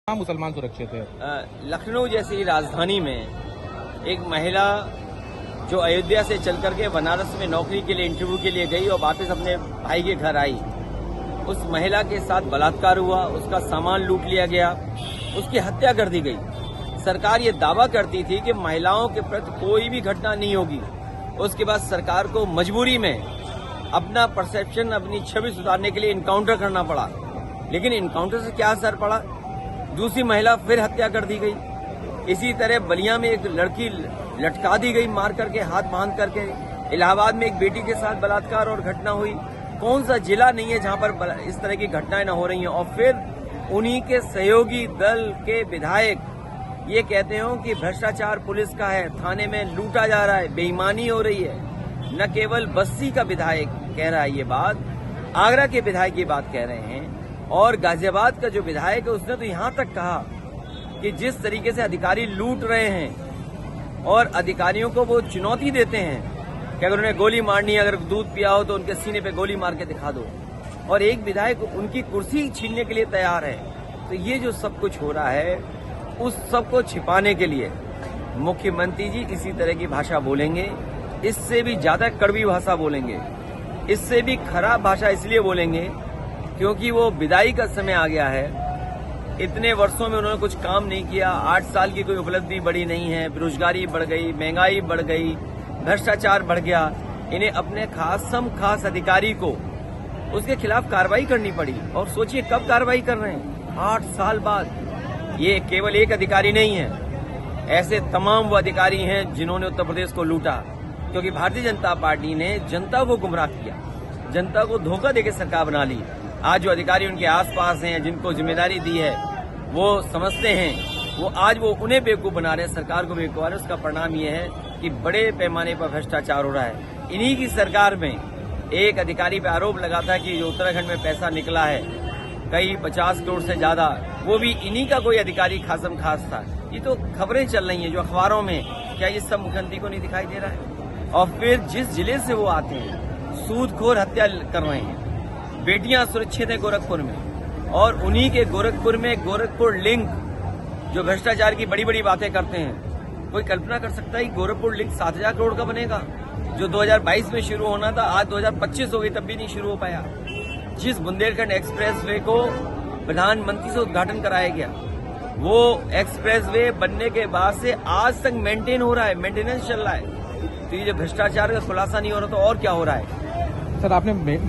मुसलमान सुरक्षित है? लखनऊ जैसी राजधानी में एक महिला जो अयोध्या से चल करके बनारस में नौकरी के लिए इंटरव्यू के लिए गई और वापस अपने भाई के घर आई, उस महिला के साथ बलात्कार हुआ, उसका सामान लूट लिया गया, उसकी हत्या कर दी गई। सरकार ये दावा करती थी कि महिलाओं के प्रति कोई भी घटना नहीं होगी। उसके बाद सरकार को मजबूरी में अपना परसेप्शन, अपनी छवि सुधारने के लिए इनकाउंटर करना पड़ा। लेकिन इनकाउंटर से क्या असर पड़ा? दूसरी महिला फिर हत्या कर दी गई। इसी तरह बलिया में एक लड़की लटका दी गई, मार करके, हाथ बांध करके। इलाहाबाद में एक बेटी के साथ बलात्कार और घटना हुई। कौन सा जिला नहीं है जहां पर इस तरह की घटनाएं न हो रही हैं? और फिर उन्हीं के सहयोगी दल के विधायक ये कहते हो कि भ्रष्टाचार पुलिस का है, थाने में लूटा जा रहा है, बेईमानी हो रही है। न केवल बस्ती का विधायक कह रहा है ये बात, आगरा के विधायक ये बात कह रहे हैं, और गाजियाबाद का जो विधायक है उसने तो यहां तक कहा कि जिस तरीके से अधिकारी लूट रहे हैं और अधिकारियों को वो चुनौती देते हैं कि अगर उन्हें गोली मारनी है, अगर दूध पिया हो तो उनके सीने पे गोली मार के दिखा दो, और एक विधायक उनकी कुर्सी छीनने के लिए तैयार है। तो ये जो सब कुछ हो रहा है, उस सब को छिपाने के लिए मुख्यमंत्री जी इसी तरह की भाषा बोलेंगे, इससे भी ज्यादा कड़वी भाषा बोलेंगे, इससे भी खराब भाषा इसलिए बोलेंगे क्योंकि वो विदाई का समय आ गया है। इतने वर्षों में उन्होंने कुछ काम नहीं किया, 8 साल की कोई उपलब्धि बड़ी नहीं है, बेरोजगारी बढ़ गई, महंगाई बढ़ गई, भ्रष्टाचार बढ़ गया। इन्हें अपने खास अधिकारी को उसके खिलाफ कार्रवाई करनी पड़ी। और सोचिए कब कार्रवाई कर रहे हैं? 8 साल बाद। ये केवल एक अधिकारी नहीं है, ऐसे तमाम वो अधिकारी हैं जिन्होंने उत्तर प्रदेश को लूटा, क्योंकि भारतीय जनता पार्टी ने जनता को गुमराह किया, जनता को धोखा देकर सरकार बना ली। आज जो अधिकारी उनके आसपास हैं, जिनको जिम्मेदारी दी है, वो समझते हैं, वो आज वो उन्हें बेवकूफ बना रहे हैं, सरकार को बेवकूफ बना रहे हैं। उसका परिणाम ये है कि बड़े पैमाने पर भ्रष्टाचार हो रहा है। इन्हीं की सरकार में एक अधिकारी पे आरोप लगा था कि जो उत्तराखंड में पैसा निकला है कई 50 करोड़ से ज्यादा, वो भी इन्हीं का कोई अधिकारी खासम खास था। ये तो खबरें चल रही हैं जो अखबारों में, क्या ये सब मुख्यमंत्री को नहीं दिखाई दे रहा है? और फिर जिस जिले से वो आते हैं, सूदखोर हत्या कर रहे हैं, बेटियां सुरक्षित है गोरखपुर में, और उन्हीं के गोरखपुर में गोरखपुर लिंक जो भ्रष्टाचार की बड़ी बड़ी बातें करते हैं। कोई कल्पना कर सकता है कि गोरखपुर लिंक 7000 करोड़ का बनेगा? जो 2022 में शुरू होना था आज 2025 हो गई, तब भी नहीं शुरू हो पाया। जिस बुंदेलखंड एक्सप्रेसवे को प्रधानमंत्री से उद्घाटन कराया गया, वो एक्सप्रेसवे बनने के बाद से आज तक मेंटेन हो रहा है, मेंटेनेंस चल रहा है। तो ये जो भ्रष्टाचार का खुलासा नहीं हो रहा तो और क्या हो रहा है? सर, आपने